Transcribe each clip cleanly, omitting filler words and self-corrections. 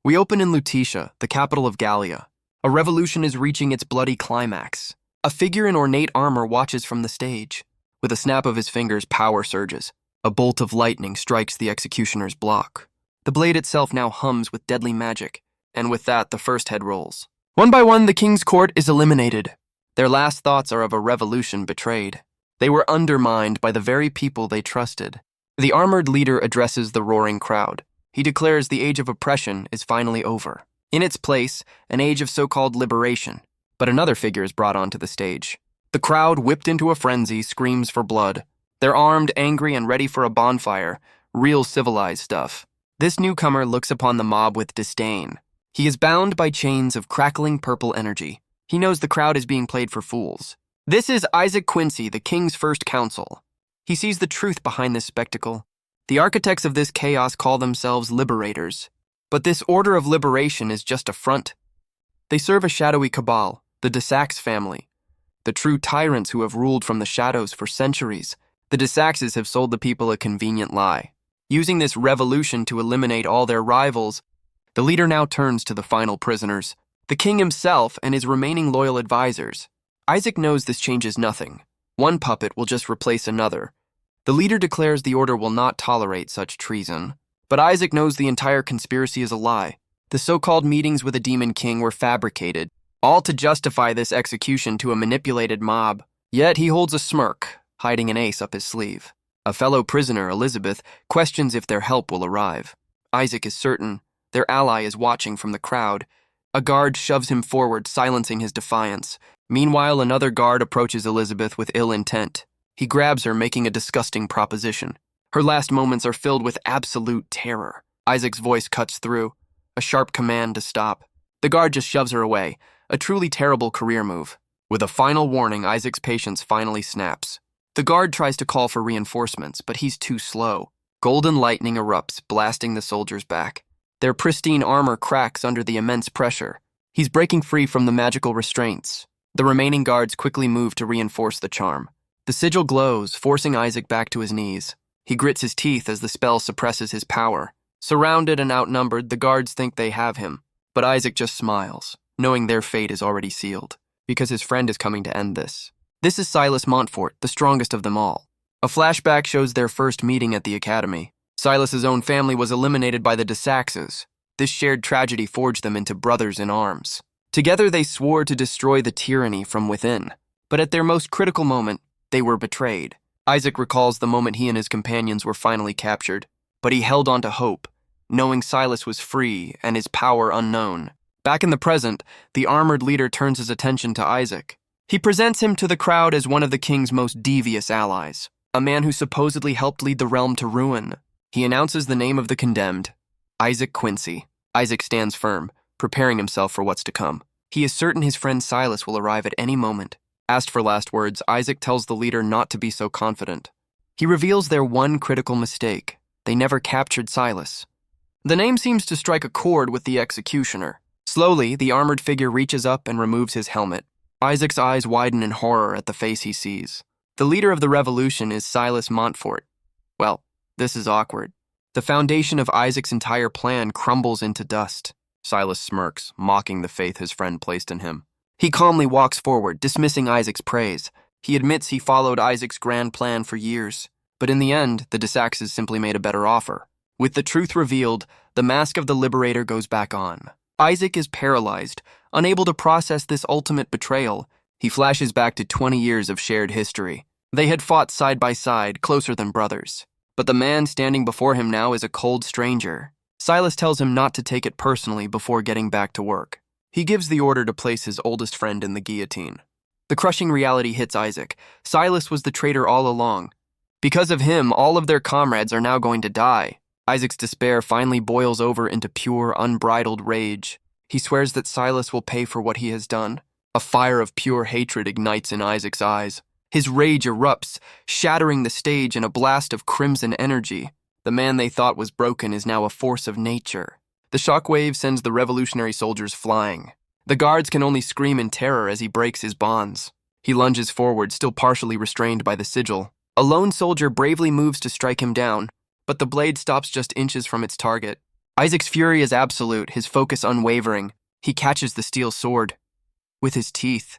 We open in Lutetia, the capital of Gallia. A revolution is reaching its bloody climax. A figure in ornate armor watches from the stage. With a snap of his fingers, power surges. A bolt of lightning strikes the executioner's block. The blade itself now hums with deadly magic, and with that, the first head rolls. One by one, the king's court is eliminated. Their last thoughts are of a revolution betrayed. They were undermined by the very people they trusted. The armored leader addresses the roaring crowd. He declares the age of oppression is finally over. In its place, an age of so-called liberation. But another figure is brought onto the stage. The crowd, whipped into a frenzy, screams for blood. They're armed, angry, and ready for a bonfire. Real civilized stuff. This newcomer looks upon the mob with disdain. He is bound by chains of crackling purple energy. He knows the crowd is being played for fools. This is Isaac Quincy, the king's first counsel. He sees the truth behind this spectacle. The architects of this chaos call themselves liberators. But this order of liberation is just a front. They serve a shadowy cabal, the de Saxe family. The true tyrants who have ruled from the shadows for centuries. The de Saxes have sold the people a convenient lie. Using this revolution to eliminate all their rivals, the leader now turns to the final prisoners, the king himself and his remaining loyal advisors. Isaac knows this changes nothing. One puppet will just replace another. The leader declares the order will not tolerate such treason. But Isaac knows the entire conspiracy is a lie. The so-called meetings with a demon king were fabricated, all to justify this execution to a manipulated mob. Yet he holds a smirk, hiding an ace up his sleeve. A fellow prisoner, Elizabeth, questions if their help will arrive. Isaac is certain. Their ally is watching from the crowd. A guard shoves him forward, silencing his defiance. Meanwhile, another guard approaches Elizabeth with ill intent. He grabs her, making a disgusting proposition. Her last moments are filled with absolute terror. Isaac's voice cuts through. A sharp command to stop. The guard just shoves her away. A truly terrible career move. With a final warning, Isaac's patience finally snaps. The guard tries to call for reinforcements, but he's too slow. Golden lightning erupts, blasting the soldiers back. Their pristine armor cracks under the immense pressure. He's breaking free from the magical restraints. The remaining guards quickly move to reinforce the charm. The sigil glows, forcing Isaac back to his knees. He grits his teeth as the spell suppresses his power. Surrounded and outnumbered, the guards think they have him. But Isaac just smiles, knowing their fate is already sealed, because his friend is coming to end this. This is Silas Montfort, the strongest of them all. A flashback shows their first meeting at the academy. Silas's own family was eliminated by the de Saxes. This shared tragedy forged them into brothers in arms. Together they swore to destroy the tyranny from within. But at their most critical moment, they were betrayed. Isaac recalls the moment he and his companions were finally captured, but he held on to hope, knowing Silas was free and his power unknown. Back in the present, the armored leader turns his attention to Isaac. He presents him to the crowd as one of the king's most devious allies, a man who supposedly helped lead the realm to ruin. He announces the name of the condemned, Isaac Quincy. Isaac stands firm, preparing himself for what's to come. He is certain his friend Silas will arrive at any moment. Asked for last words, Isaac tells the leader not to be so confident. He reveals their one critical mistake. They never captured Silas. The name seems to strike a chord with the executioner. Slowly, the armored figure reaches up and removes his helmet. Isaac's eyes widen in horror at the face he sees. The leader of the revolution is Silas Montfort. Well, this is awkward. The foundation of Isaac's entire plan crumbles into dust. Silas smirks, mocking the faith his friend placed in him. He calmly walks forward, dismissing Isaac's praise. He admits he followed Isaac's grand plan for years. But in the end, the de Saxes simply made a better offer. With the truth revealed, the mask of the liberator goes back on. Isaac is paralyzed, unable to process this ultimate betrayal. He flashes back to 20 years of shared history. They had fought side by side, closer than brothers. But the man standing before him now is a cold stranger. Silas tells him not to take it personally before getting back to work. He gives the order to place his oldest friend in the guillotine. The crushing reality hits Isaac. Silas was the traitor all along. Because of him, all of their comrades are now going to die. Isaac's despair finally boils over into pure, unbridled rage. He swears that Silas will pay for what he has done. A fire of pure hatred ignites in Isaac's eyes. His rage erupts, shattering the stage in a blast of crimson energy. The man they thought was broken is now a force of nature. The shockwave sends the revolutionary soldiers flying. The guards can only scream in terror as he breaks his bonds. He lunges forward, still partially restrained by the sigil. A lone soldier bravely moves to strike him down, but the blade stops just inches from its target. Isaac's fury is absolute, his focus unwavering. He catches the steel sword with his teeth.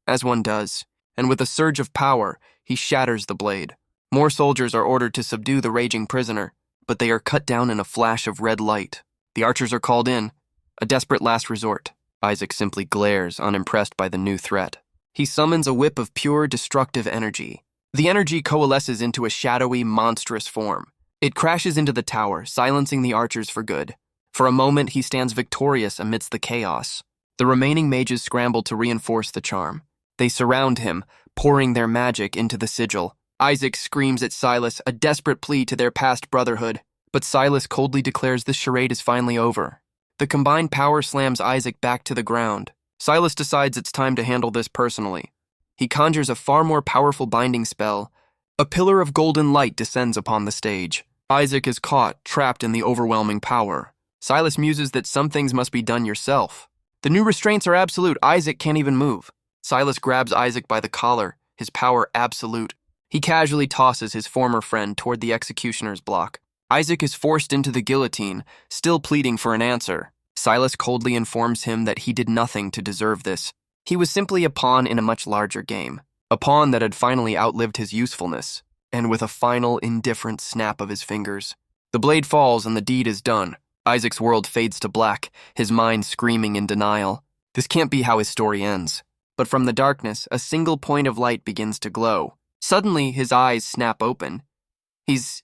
As one does. And with a surge of power, he shatters the blade. More soldiers are ordered to subdue the raging prisoner, but they are cut down in a flash of red light. The archers are called in, a desperate last resort. Isaac simply glares, unimpressed by the new threat. He summons a whip of pure, destructive energy. The energy coalesces into a shadowy, monstrous form. It crashes into the tower, silencing the archers for good. For a moment, he stands victorious amidst the chaos. The remaining mages scramble to reinforce the charm. They surround him, pouring their magic into the sigil. Isaac screams at Silas, a desperate plea to their past brotherhood. But Silas coldly declares this charade is finally over. The combined power slams Isaac back to the ground. Silas decides it's time to handle this personally. He conjures a far more powerful binding spell. A pillar of golden light descends upon the stage. Isaac is caught, trapped in the overwhelming power. Silas muses that some things must be done yourself. The new restraints are absolute. Isaac can't even move. Silas grabs Isaac by the collar, his power absolute. He casually tosses his former friend toward the executioner's block. Isaac is forced into the guillotine, still pleading for an answer. Silas coldly informs him that he did nothing to deserve this. He was simply a pawn in a much larger game, a pawn that had finally outlived his usefulness, and with a final, indifferent snap of his fingers, the blade falls and the deed is done. Isaac's world fades to black, his mind screaming in denial. This can't be how his story ends. But from the darkness, a single point of light begins to glow. Suddenly, his eyes snap open. He's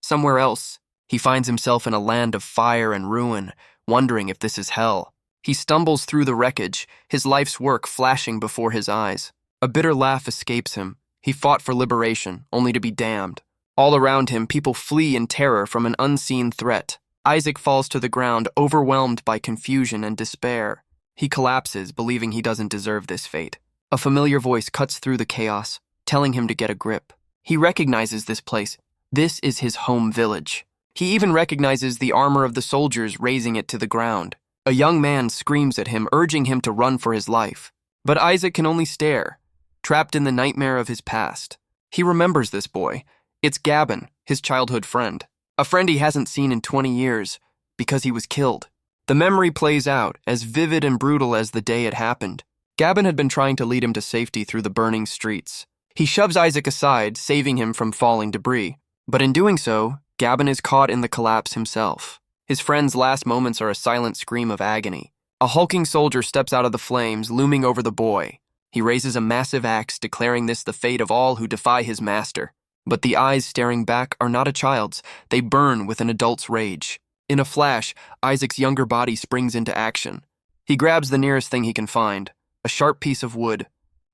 somewhere else. He finds himself in a land of fire and ruin, wondering if this is hell. He stumbles through the wreckage, his life's work flashing before his eyes. A bitter laugh escapes him. He fought for liberation, only to be damned. All around him, people flee in terror from an unseen threat. Isaac falls to the ground, overwhelmed by confusion and despair. He collapses, believing he doesn't deserve this fate. A familiar voice cuts through the chaos, telling him to get a grip. He recognizes this place. This is his home village. He even recognizes the armor of the soldiers razing it to the ground. A young man screams at him, urging him to run for his life. But Isaac can only stare, trapped in the nightmare of his past. He remembers this boy. It's Gavin, his childhood friend. A friend he hasn't seen in 20 years, because he was killed. The memory plays out, as vivid and brutal as the day it happened. Gavin had been trying to lead him to safety through the burning streets. He shoves Isaac aside, saving him from falling debris. But in doing so, Gavin is caught in the collapse himself. His friend's last moments are a silent scream of agony. A hulking soldier steps out of the flames, looming over the boy. He raises a massive axe, declaring this the fate of all who defy his master. But the eyes staring back are not a child's. They burn with an adult's rage. In a flash, Isaac's younger body springs into action. He grabs the nearest thing he can find, a sharp piece of wood.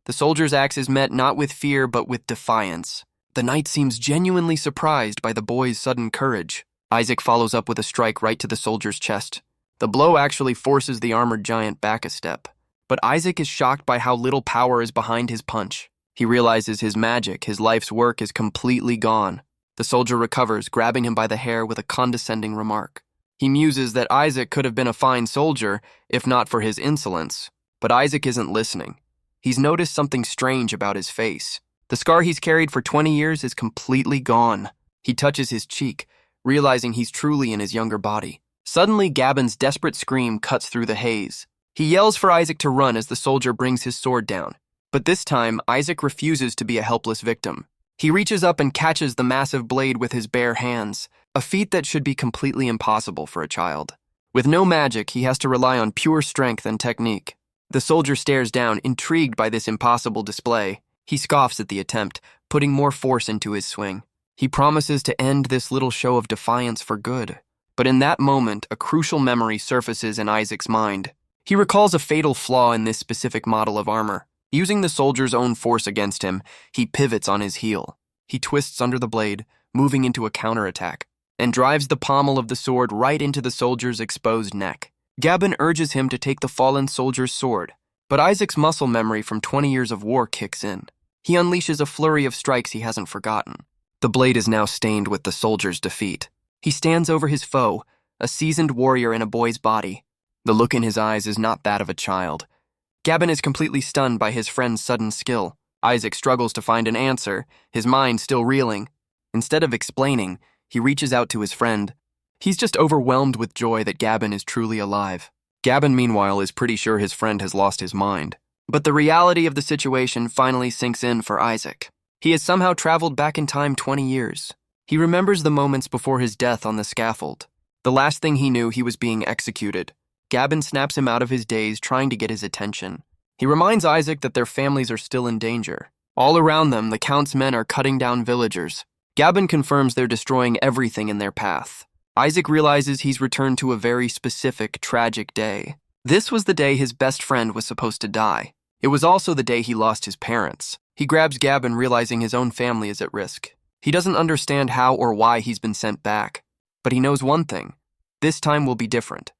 The soldier's axe is met not with fear, but with defiance. The knight seems genuinely surprised by the boy's sudden courage. Isaac follows up with a strike right to the soldier's chest. The blow actually forces the armored giant back a step. But Isaac is shocked by how little power is behind his punch. He realizes his magic, his life's work is completely gone. The soldier recovers, grabbing him by the hair with a condescending remark. He muses that Isaac could have been a fine soldier, if not for his insolence. But Isaac isn't listening. He's noticed something strange about his face. The scar he's carried for 20 years is completely gone. He touches his cheek, realizing he's truly in his younger body. Suddenly, Gavin's desperate scream cuts through the haze. He yells for Isaac to run as the soldier brings his sword down. But this time, Isaac refuses to be a helpless victim. He reaches up and catches the massive blade with his bare hands, a feat that should be completely impossible for a child. With no magic, he has to rely on pure strength and technique. The soldier stares down, intrigued by this impossible display. He scoffs at the attempt, putting more force into his swing. He promises to end this little show of defiance for good. But in that moment, a crucial memory surfaces in Isaac's mind. He recalls a fatal flaw in this specific model of armor. Using the soldier's own force against him, he pivots on his heel. He twists under the blade, moving into a counterattack, and drives the pommel of the sword right into the soldier's exposed neck. Gavin urges him to take the fallen soldier's sword, but Isaac's muscle memory from 20 years of war kicks in. He unleashes a flurry of strikes he hasn't forgotten. The blade is now stained with the soldier's defeat. He stands over his foe, a seasoned warrior in a boy's body. The look in his eyes is not that of a child. Gavin is completely stunned by his friend's sudden skill. Isaac struggles to find an answer, his mind still reeling. Instead of explaining, he reaches out to his friend. He's just overwhelmed with joy that Gabin is truly alive. Gabin, meanwhile, is pretty sure his friend has lost his mind. But the reality of the situation finally sinks in for Isaac. He has somehow traveled back in time 20 years. He remembers the moments before his death on the scaffold. The last thing he knew, he was being executed. Gabin snaps him out of his daze, trying to get his attention. He reminds Isaac that their families are still in danger. All around them, the Count's men are cutting down villagers. Gabin confirms they're destroying everything in their path. Isaac realizes he's returned to a very specific, tragic day. This was the day his best friend was supposed to die. It was also the day he lost his parents. He grabs Gabin, realizing his own family is at risk. He doesn't understand how or why he's been sent back, but he knows one thing: this time will be different.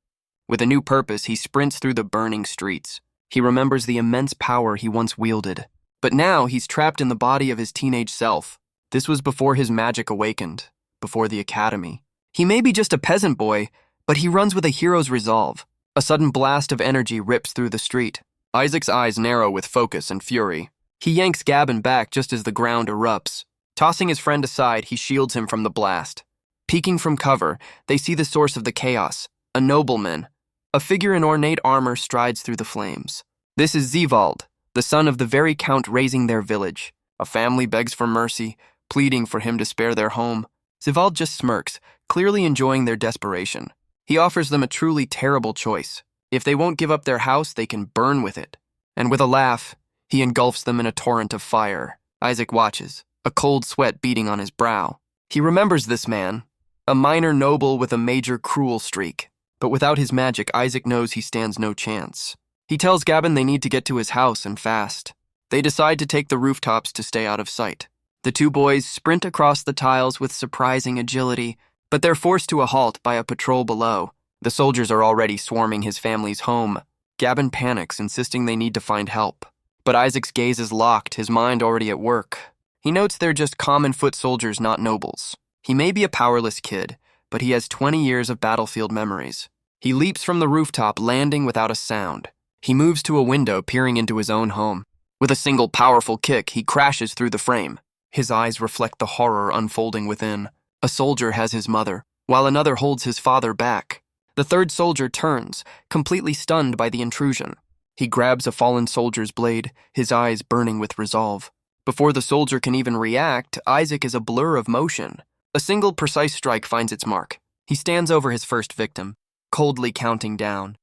With a new purpose, he sprints through the burning streets. He remembers the immense power he once wielded. But now he's trapped in the body of his teenage self. This was before his magic awakened, before the academy. He may be just a peasant boy, but he runs with a hero's resolve. A sudden blast of energy rips through the street. Isaac's eyes narrow with focus and fury. He yanks Gabin back just as the ground erupts. Tossing his friend aside, he shields him from the blast. Peeking from cover, they see the source of the chaos: a nobleman. A figure in ornate armor strides through the flames. This is Zevald, the son of the very count raising their village. A family begs for mercy, pleading for him to spare their home. Zevald just smirks, clearly enjoying their desperation. He offers them a truly terrible choice. If they won't give up their house, they can burn with it. And with a laugh, he engulfs them in a torrent of fire. Isaac watches, a cold sweat beating on his brow. He remembers this man, a minor noble with a major cruel streak. But without his magic, Isaac knows he stands no chance. He tells Gabin they need to get to his house and fast. They decide to take the rooftops to stay out of sight. The two boys sprint across the tiles with surprising agility, but they're forced to a halt by a patrol below. The soldiers are already swarming his family's home. Gabin panics, insisting they need to find help. But Isaac's gaze is locked, his mind already at work. He notes they're just common foot soldiers, not nobles. He may be a powerless kid, but he has 20 years of battlefield memories. He leaps from the rooftop, landing without a sound. He moves to a window, peering into his own home. With a single powerful kick, he crashes through the frame. His eyes reflect the horror unfolding within. A soldier has his mother, while another holds his father back. The third soldier turns, completely stunned by the intrusion. He grabs a fallen soldier's blade, his eyes burning with resolve. Before the soldier can even react, Isaac is a blur of motion. A single precise strike finds its mark. He stands over his first victim, coldly counting down.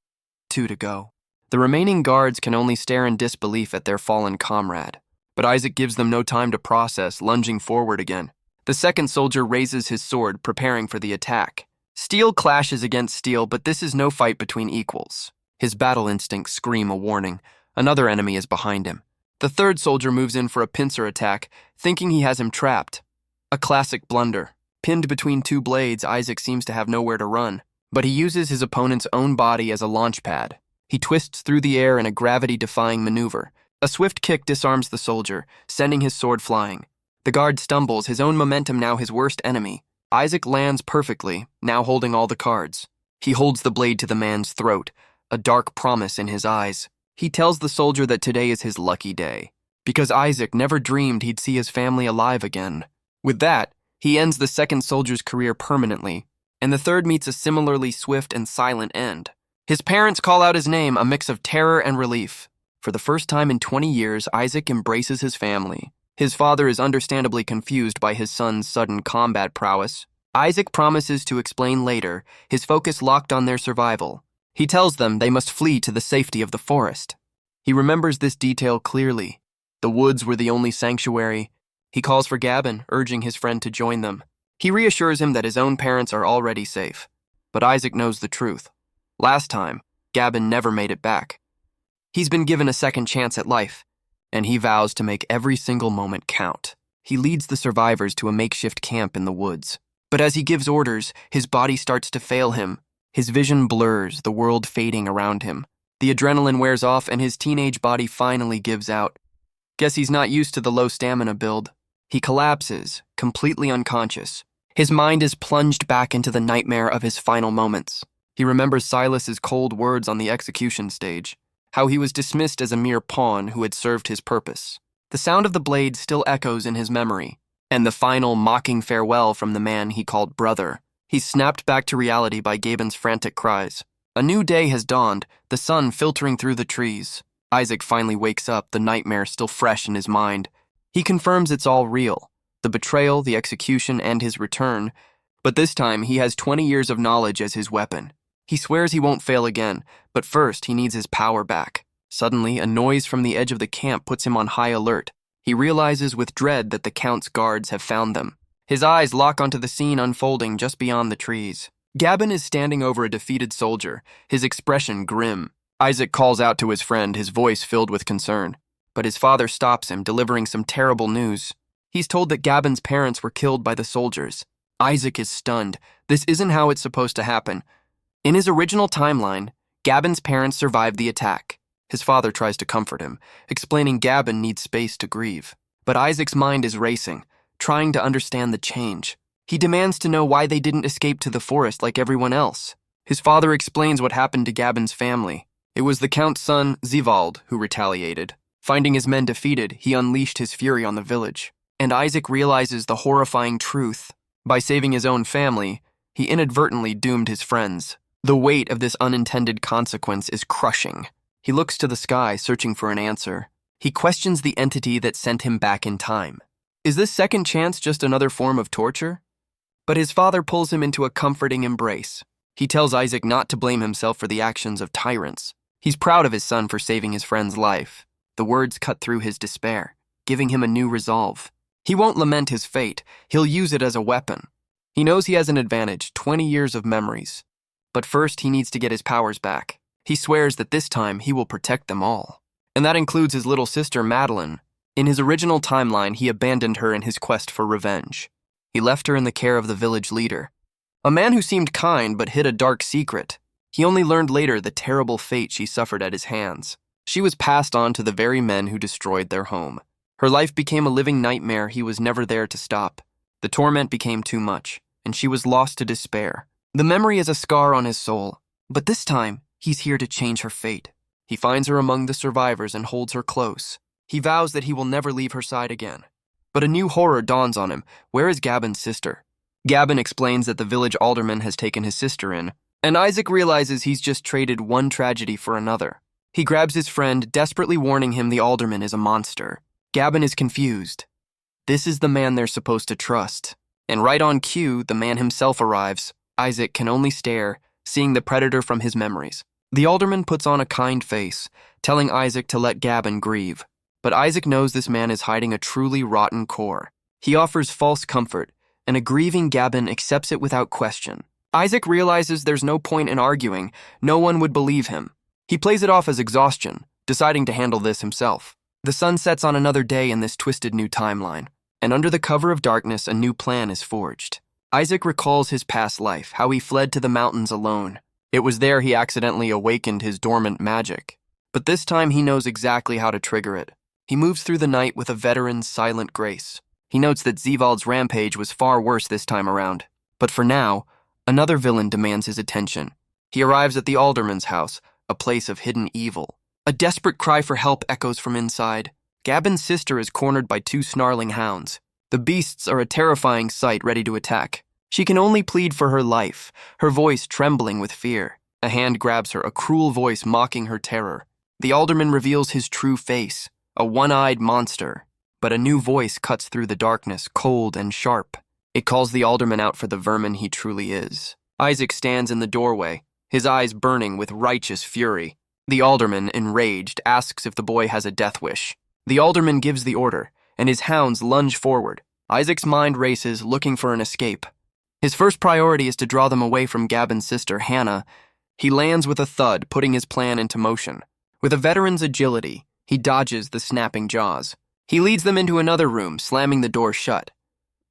2 to go. The remaining guards can only stare in disbelief at their fallen comrade. But Isaac gives them no time to process, lunging forward again. The second soldier raises his sword, preparing for the attack. Steel clashes against steel, but this is no fight between equals. His battle instincts scream a warning. Another enemy is behind him. The third soldier moves in for a pincer attack, thinking he has him trapped. A classic blunder. Pinned between two blades, Isaac seems to have nowhere to run. But he uses his opponent's own body as a launch pad. He twists through the air in a gravity-defying maneuver. A swift kick disarms the soldier, sending his sword flying. The guard stumbles, his own momentum now his worst enemy. Isaac lands perfectly, now holding all the cards. He holds the blade to the man's throat, a dark promise in his eyes. He tells the soldier that today is his lucky day, because Isaac never dreamed he'd see his family alive again. With that, he ends the second soldier's career permanently, and the third meets a similarly swift and silent end. His parents call out his name, a mix of terror and relief. For the first time in 20 years, Isaac embraces his family. His father is understandably confused by his son's sudden combat prowess. Isaac promises to explain later, his focus locked on their survival. He tells them they must flee to the safety of the forest. He remembers this detail clearly. The woods were the only sanctuary. He calls for Gabin, urging his friend to join them. He reassures him that his own parents are already safe. But Isaac knows the truth. Last time, Gabin never made it back. He's been given a second chance at life, and he vows to make every single moment count. He leads the survivors to a makeshift camp in the woods. But as he gives orders, his body starts to fail him. His vision blurs, the world fading around him. The adrenaline wears off, and his teenage body finally gives out. Guess he's not used to the low stamina build. He collapses, completely unconscious. His mind is plunged back into the nightmare of his final moments. He remembers Silas's cold words on the execution stage, how he was dismissed as a mere pawn who had served his purpose. The sound of the blade still echoes in his memory, and the final mocking farewell from the man he called brother. He's snapped back to reality by Gaben's frantic cries. A new day has dawned, the sun filtering through the trees. Isaac finally wakes up, the nightmare still fresh in his mind. He confirms it's all real, the betrayal, the execution, and his return. But this time, he has 20 years of knowledge as his weapon. He swears he won't fail again, but first he needs his power back. Suddenly, a noise from the edge of the camp puts him on high alert. He realizes with dread that the Count's guards have found them. His eyes lock onto the scene unfolding just beyond the trees. Gabin is standing over a defeated soldier, his expression grim. Isaac calls out to his friend, his voice filled with concern. But his father stops him, delivering some terrible news. He's told that Gabin's parents were killed by the soldiers. Isaac is stunned. This isn't how it's supposed to happen. In his original timeline, Gabin's parents survived the attack. His father tries to comfort him, explaining Gabin needs space to grieve. But Isaac's mind is racing, trying to understand the change. He demands to know why they didn't escape to the forest like everyone else. His father explains what happened to Gabin's family. It was the Count's son, Zivald, who retaliated. Finding his men defeated, he unleashed his fury on the village. And Isaac realizes the horrifying truth. By saving his own family, he inadvertently doomed his friends. The weight of this unintended consequence is crushing. He looks to the sky, searching for an answer. He questions the entity that sent him back in time. Is this second chance just another form of torture? But his father pulls him into a comforting embrace. He tells Isaac not to blame himself for the actions of tyrants. He's proud of his son for saving his friend's life. The words cut through his despair, giving him a new resolve. He won't lament his fate. He'll use it as a weapon. He knows he has an advantage, 20 years of memories. But first, he needs to get his powers back. He swears that this time he will protect them all. And that includes his little sister, Madeline. In his original timeline, he abandoned her in his quest for revenge. He left her in the care of the village leader, a man who seemed kind but hid a dark secret. He only learned later the terrible fate she suffered at his hands. She was passed on to the very men who destroyed their home. Her life became a living nightmare he was never there to stop. The torment became too much, and she was lost to despair. The memory is a scar on his soul, but this time, he's here to change her fate. He finds her among the survivors and holds her close. He vows that he will never leave her side again. But a new horror dawns on him. Where is Gabin's sister? Gabin explains that the village alderman has taken his sister in, and Isaac realizes he's just traded one tragedy for another. He grabs his friend, desperately warning him the alderman is a monster. Gabin is confused. This is the man they're supposed to trust. And right on cue, the man himself arrives. Isaac can only stare, seeing the predator from his memories. The alderman puts on a kind face, telling Isaac to let Gabin grieve. But Isaac knows this man is hiding a truly rotten core. He offers false comfort, and a grieving Gabin accepts it without question. Isaac realizes there's no point in arguing. No one would believe him. He plays it off as exhaustion, deciding to handle this himself. The sun sets on another day in this twisted new timeline, and under the cover of darkness, a new plan is forged. Isaac recalls his past life, how he fled to the mountains alone. It was there he accidentally awakened his dormant magic. But this time he knows exactly how to trigger it. He moves through the night with a veteran's silent grace. He notes that Zivald's rampage was far worse this time around. But for now, another villain demands his attention. He arrives at the alderman's house, a place of hidden evil. A desperate cry for help echoes from inside. Gabin's sister is cornered by two snarling hounds. The beasts are a terrifying sight, ready to attack. She can only plead for her life, her voice trembling with fear. A hand grabs her, a cruel voice mocking her terror. The alderman reveals his true face, a one-eyed monster. But a new voice cuts through the darkness, cold and sharp. It calls the alderman out for the vermin he truly is. Isaac stands in the doorway, his eyes burning with righteous fury. The alderman, enraged, asks if the boy has a death wish. The alderman gives the order, and his hounds lunge forward. Isaac's mind races, looking for an escape. His first priority is to draw them away from Gabin's sister, Hannah. He lands with a thud, putting his plan into motion. With a veteran's agility, he dodges the snapping jaws. He leads them into another room, slamming the door shut.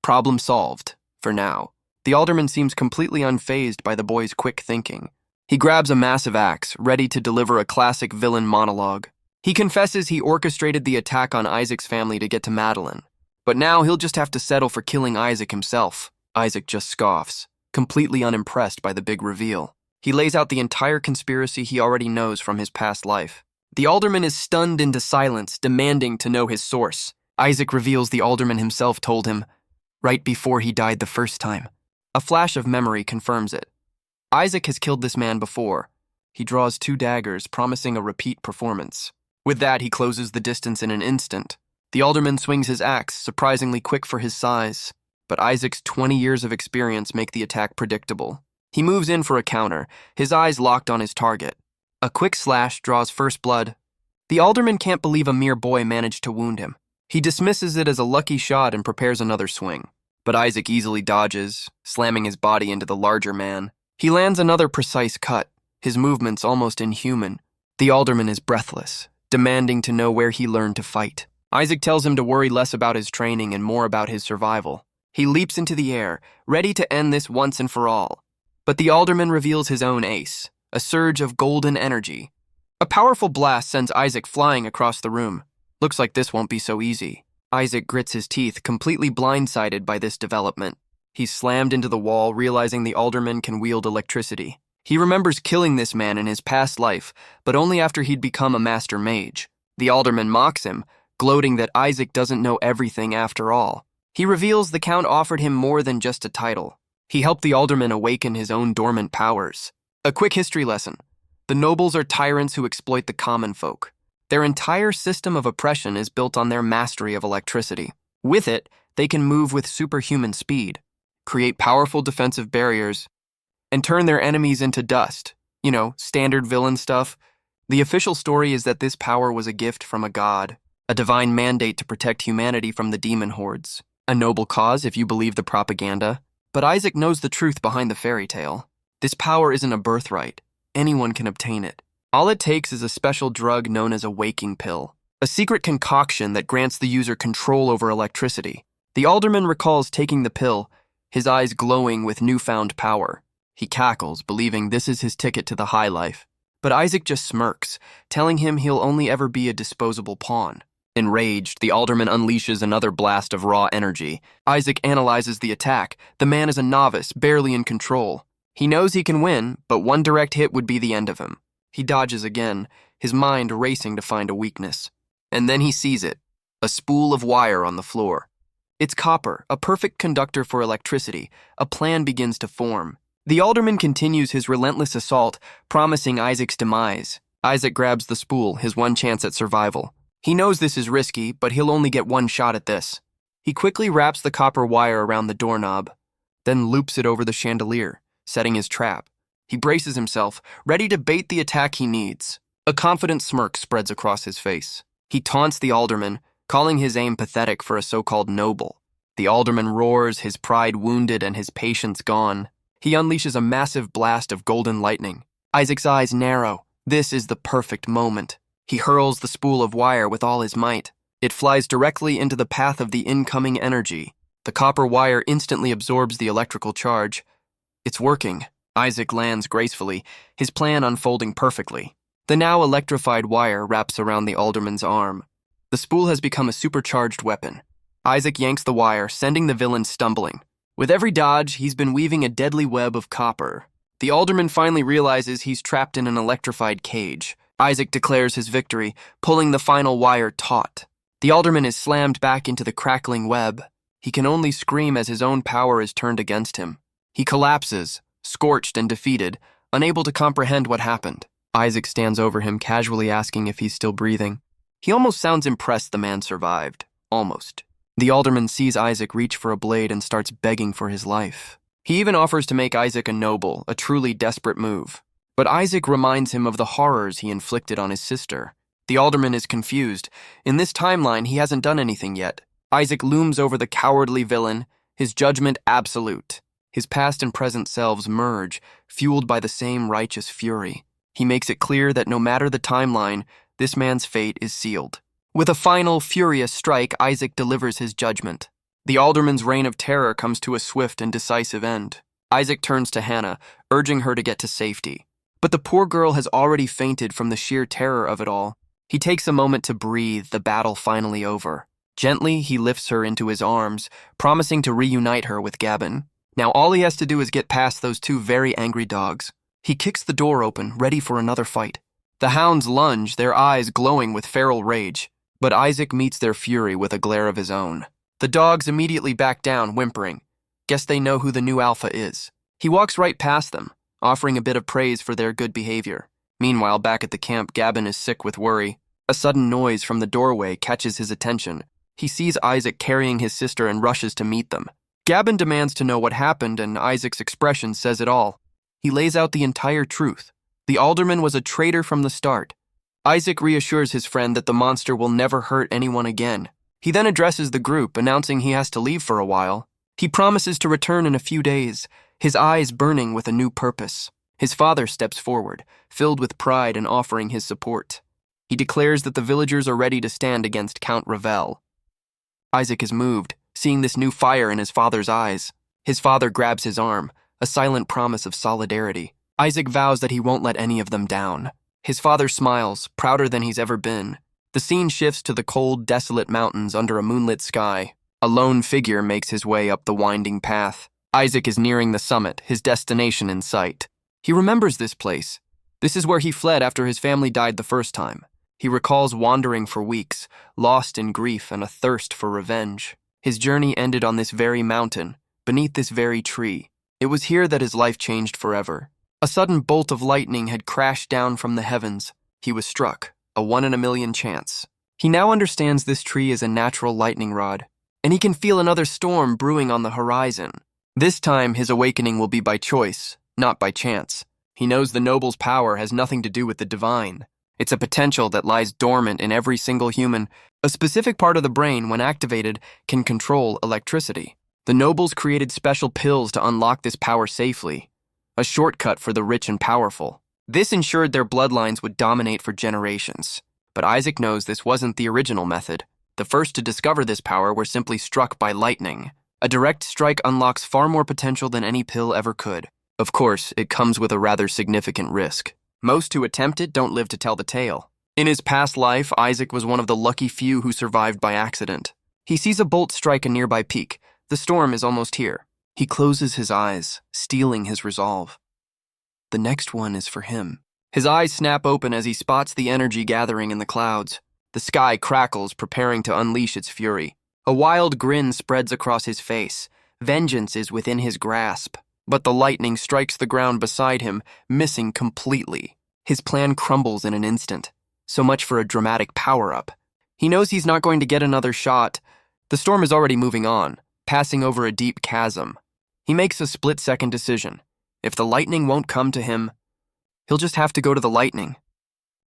Problem solved, for now. The alderman seems completely unfazed by the boy's quick thinking. He grabs a massive axe, ready to deliver a classic villain monologue. He confesses he orchestrated the attack on Isaac's family to get to Madeline. But now he'll just have to settle for killing Isaac himself. Isaac just scoffs, completely unimpressed by the big reveal. He lays out the entire conspiracy he already knows from his past life. The alderman is stunned into silence, demanding to know his source. Isaac reveals the alderman himself told him, right before he died the first time. A flash of memory confirms it. Isaac has killed this man before. He draws 2 daggers, promising a repeat performance. With that, he closes the distance in an instant. The alderman swings his axe, surprisingly quick for his size. But Isaac's 20 years of experience make the attack predictable. He moves in for a counter, his eyes locked on his target. A quick slash draws first blood. The alderman can't believe a mere boy managed to wound him. He dismisses it as a lucky shot and prepares another swing. But Isaac easily dodges, slamming his body into the larger man. He lands another precise cut, his movements almost inhuman. The alderman is breathless, demanding to know where he learned to fight. Isaac tells him to worry less about his training and more about his survival. He leaps into the air, ready to end this once and for all. But the alderman reveals his own ace, a surge of golden energy. A powerful blast sends Isaac flying across the room. Looks like this won't be so easy. Isaac grits his teeth, completely blindsided by this development. He's slammed into the wall, realizing the alderman can wield electricity. He remembers killing this man in his past life, but only after he'd become a master mage. The alderman mocks him, gloating that Isaac doesn't know everything after all. He reveals the count offered him more than just a title. He helped the alderman awaken his own dormant powers. A quick history lesson. The nobles are tyrants who exploit the common folk. Their entire system of oppression is built on their mastery of electricity. With it, they can move with superhuman speed, create powerful defensive barriers, and turn their enemies into dust. You know, standard villain stuff. The official story is that this power was a gift from a god, a divine mandate to protect humanity from the demon hordes. A noble cause if you believe the propaganda. But Isaac knows the truth behind the fairy tale. This power isn't a birthright. Anyone can obtain it. All it takes is a special drug known as a waking pill, a secret concoction that grants the user control over electricity. The alderman recalls taking the pill, his eyes glowing with newfound power. He cackles, believing this is his ticket to the high life. But Isaac just smirks, telling him he'll only ever be a disposable pawn. Enraged, the alderman unleashes another blast of raw energy. Isaac analyzes the attack. The man is a novice, barely in control. He knows he can win, but one direct hit would be the end of him. He dodges again, his mind racing to find a weakness. And then he sees it, a spool of wire on the floor. It's copper, a perfect conductor for electricity. A plan begins to form. The alderman continues his relentless assault, promising Isaac's demise. Isaac grabs the spool, his one chance at survival. He knows this is risky, but he'll only get one shot at this. He quickly wraps the copper wire around the doorknob, then loops it over the chandelier, setting his trap. He braces himself, ready to bait the attack he needs. A confident smirk spreads across his face. He taunts the alderman, calling his aim pathetic for a so-called noble. The alderman roars, his pride wounded and his patience gone. He unleashes a massive blast of golden lightning. Isaac's eyes narrow. This is the perfect moment. He hurls the spool of wire with all his might. It flies directly into the path of the incoming energy. The copper wire instantly absorbs the electrical charge. It's working. Isaac lands gracefully, his plan unfolding perfectly. The now electrified wire wraps around the alderman's arm. The spool has become a supercharged weapon. Isaac yanks the wire, sending the villain stumbling. With every dodge, he's been weaving a deadly web of copper. The alderman finally realizes he's trapped in an electrified cage. Isaac declares his victory, pulling the final wire taut. The alderman is slammed back into the crackling web. He can only scream as his own power is turned against him. He collapses, scorched and defeated, unable to comprehend what happened. Isaac stands over him, casually asking if he's still breathing. He almost sounds impressed the man survived. Almost. The alderman sees Isaac reach for a blade and starts begging for his life. He even offers to make Isaac a noble, a truly desperate move. But Isaac reminds him of the horrors he inflicted on his sister. The alderman is confused. In this timeline, he hasn't done anything yet. Isaac looms over the cowardly villain, his judgment absolute. His past and present selves merge, fueled by the same righteous fury. He makes it clear that no matter the timeline, this man's fate is sealed. With a final, furious strike, Isaac delivers his judgment. The alderman's reign of terror comes to a swift and decisive end. Isaac turns to Hannah, urging her to get to safety. But the poor girl has already fainted from the sheer terror of it all. He takes a moment to breathe, the battle finally over. Gently, he lifts her into his arms, promising to reunite her with Gavin. Now all he has to do is get past those two very angry dogs. He kicks the door open, ready for another fight. The hounds lunge, their eyes glowing with feral rage. But Isaac meets their fury with a glare of his own. The dogs immediately back down, whimpering. Guess they know who the new alpha is. He walks right past them, offering a bit of praise for their good behavior. Meanwhile, back at the camp, Gavin is sick with worry. A sudden noise from the doorway catches his attention. He sees Isaac carrying his sister and rushes to meet them. Gavin demands to know what happened, and Isaac's expression says it all. He lays out the entire truth. The alderman was a traitor from the start. Isaac reassures his friend that the monster will never hurt anyone again. He then addresses the group, announcing he has to leave for a while. He promises to return in a few days, his eyes burning with a new purpose. His father steps forward, filled with pride and offering his support. He declares that the villagers are ready to stand against Count Ravel. Isaac is moved, seeing this new fire in his father's eyes. His father grabs his arm, a silent promise of solidarity. Isaac vows that he won't let any of them down. His father smiles, prouder than he's ever been. The scene shifts to the cold, desolate mountains under a moonlit sky. A lone figure makes his way up the winding path. Isaac is nearing the summit, his destination in sight. He remembers this place. This is where he fled after his family died the first time. He recalls wandering for weeks, lost in grief and a thirst for revenge. His journey ended on this very mountain, beneath this very tree. It was here that his life changed forever. A sudden bolt of lightning had crashed down from the heavens. He was struck, a 1 in a million chance. He now understands this tree is a natural lightning rod, and he can feel another storm brewing on the horizon. This time, his awakening will be by choice, not by chance. He knows the noble's power has nothing to do with the divine. It's a potential that lies dormant in every single human. A specific part of the brain, when activated, can control electricity. The nobles created special pills to unlock this power safely, a shortcut for the rich and powerful. This ensured their bloodlines would dominate for generations. But Isaac knows this wasn't the original method. The first to discover this power were simply struck by lightning. A direct strike unlocks far more potential than any pill ever could. Of course, it comes with a rather significant risk. Most who attempt it don't live to tell the tale. In his past life, Isaac was one of the lucky few who survived by accident. He sees a bolt strike a nearby peak. The storm is almost here. He closes his eyes, steeling his resolve. The next one is for him. His eyes snap open as he spots the energy gathering in the clouds. The sky crackles, preparing to unleash its fury. A wild grin spreads across his face. Vengeance is within his grasp. But the lightning strikes the ground beside him, missing completely. His plan crumbles in an instant. So much for a dramatic power-up. He knows he's not going to get another shot. The storm is already moving on, passing over a deep chasm. He makes a split-second decision. If the lightning won't come to him, he'll just have to go to the lightning.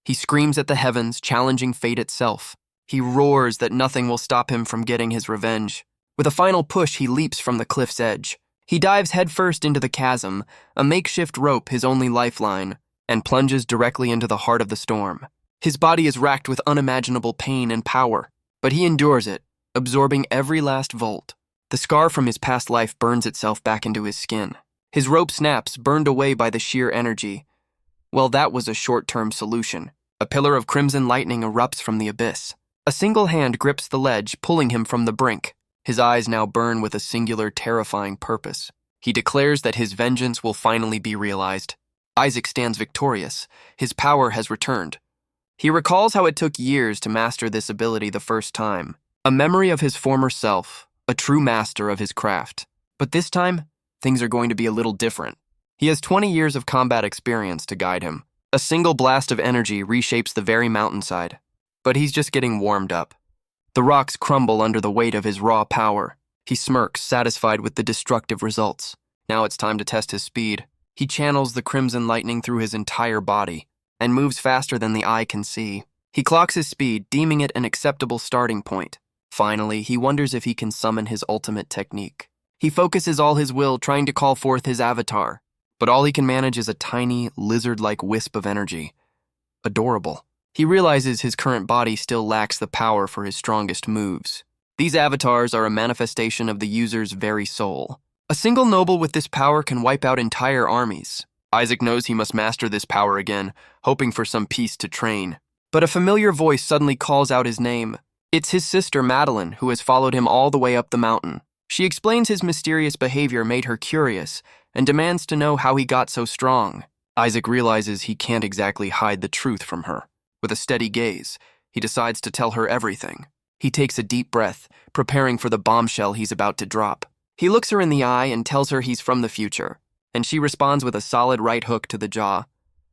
He screams at the heavens, challenging fate itself. He roars that nothing will stop him from getting his revenge. With a final push, he leaps from the cliff's edge. He dives headfirst into the chasm, a makeshift rope his only lifeline, and plunges directly into the heart of the storm. His body is racked with unimaginable pain and power, but he endures it, absorbing every last volt. The scar from his past life burns itself back into his skin. His rope snaps, burned away by the sheer energy. Well, that was a short-term solution. A pillar of crimson lightning erupts from the abyss. A single hand grips the ledge, pulling him from the brink. His eyes now burn with a singular, terrifying purpose. He declares that his vengeance will finally be realized. Isaac stands victorious. His power has returned. He recalls how it took years to master this ability the first time. A memory of his former self, a true master of his craft. But this time, things are going to be a little different. He has 20 years of combat experience to guide him. A single blast of energy reshapes the very mountainside. But he's just getting warmed up. The rocks crumble under the weight of his raw power. He smirks, satisfied with the destructive results. Now it's time to test his speed. He channels the crimson lightning through his entire body and moves faster than the eye can see. He clocks his speed, deeming it an acceptable starting point. Finally, he wonders if he can summon his ultimate technique. He focuses all his will, trying to call forth his avatar. But all he can manage is a tiny, lizard-like wisp of energy. Adorable. He realizes his current body still lacks the power for his strongest moves. These avatars are a manifestation of the user's very soul. A single noble with this power can wipe out entire armies. Isaac knows he must master this power again, hoping for some peace to train. But a familiar voice suddenly calls out his name. It's his sister Madeline, who has followed him all the way up the mountain. She explains his mysterious behavior made her curious and demands to know how he got so strong. Isaac realizes he can't exactly hide the truth from her. With a steady gaze, he decides to tell her everything. He takes a deep breath, preparing for the bombshell he's about to drop. He looks her in the eye and tells her he's from the future, and she responds with a solid right hook to the jaw.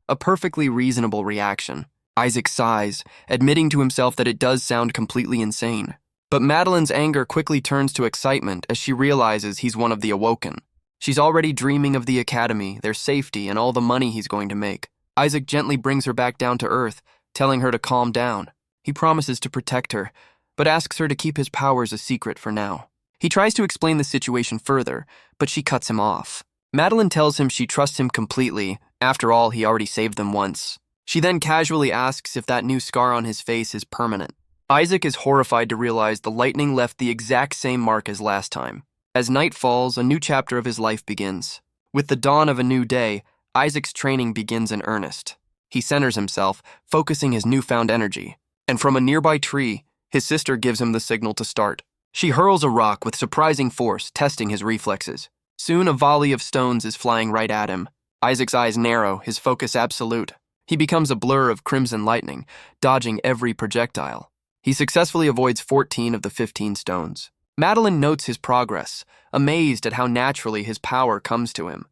A perfectly reasonable reaction. Isaac sighs, admitting to himself that it does sound completely insane. But Madeline's anger quickly turns to excitement as she realizes he's one of the Awoken. She's already dreaming of the academy, their safety, and all the money he's going to make. Isaac gently brings her back down to earth, telling her to calm down. He promises to protect her, but asks her to keep his powers a secret for now. He tries to explain the situation further, but she cuts him off. Madeline tells him she trusts him completely. After all, he already saved them once. She then casually asks if that new scar on his face is permanent. Isaac is horrified to realize the lightning left the exact same mark as last time. As night falls, a new chapter of his life begins. With the dawn of a new day, Isaac's training begins in earnest. He centers himself, focusing his newfound energy. And from a nearby tree, his sister gives him the signal to start. She hurls a rock with surprising force, testing his reflexes. Soon a volley of stones is flying right at him. Isaac's eyes narrow, his focus absolute. He becomes a blur of crimson lightning, dodging every projectile. He successfully avoids 14 of the 15 stones. Madeline notes his progress, amazed at how naturally his power comes to him.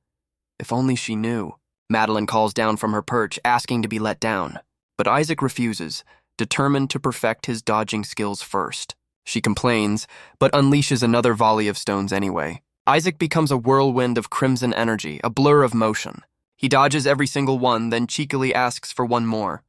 If only she knew. Madeline calls down from her perch, asking to be let down. But Isaac refuses, determined to perfect his dodging skills first. She complains, but unleashes another volley of stones anyway. Isaac becomes a whirlwind of crimson energy, a blur of motion. He dodges every single one, then cheekily asks for one more.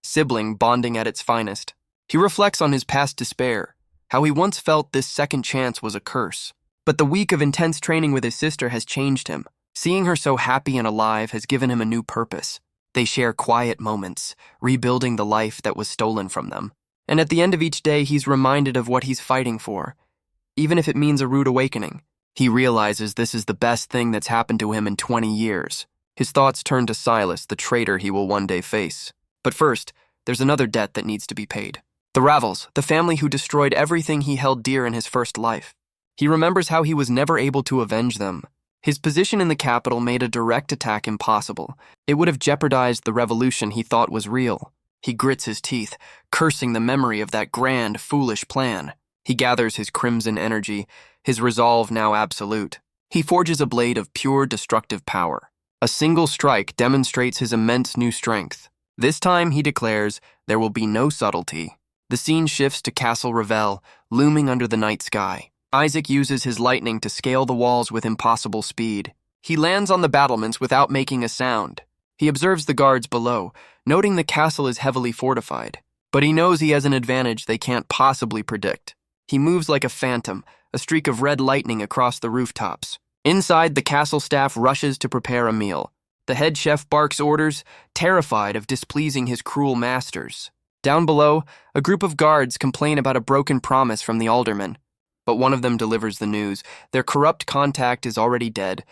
Sibling bonding at its finest. He reflects on his past despair, how he once felt this second chance was a curse. But the week of intense training with his sister has changed him. Seeing her so happy and alive has given him a new purpose. They share quiet moments, rebuilding the life that was stolen from them. And at the end of each day, he's reminded of what he's fighting for, even if it means a rude awakening. He realizes this is the best thing that's happened to him in 20 years. His thoughts turn to Silas, the traitor he will one day face. But first, there's another debt that needs to be paid. The Ravels, the family who destroyed everything he held dear in his first life. He remembers how he was never able to avenge them. His position in the capital made a direct attack impossible. It would have jeopardized the revolution he thought was real. He grits his teeth, cursing the memory of that grand, foolish plan. He gathers his crimson energy, his resolve now absolute. He forges a blade of pure destructive power. A single strike demonstrates his immense new strength. This time, he declares, there will be no subtlety. The scene shifts to Castle Ravel, looming under the night sky. Isaac uses his lightning to scale the walls with impossible speed. He lands on the battlements without making a sound. He observes the guards below, noting the castle is heavily fortified. But he knows he has an advantage they can't possibly predict. He moves like a phantom, a streak of red lightning across the rooftops. Inside, the castle staff rushes to prepare a meal. The head chef barks orders, terrified of displeasing his cruel masters. Down below, a group of guards complain about a broken promise from the alderman. But one of them delivers the news. Their corrupt contact is already dead.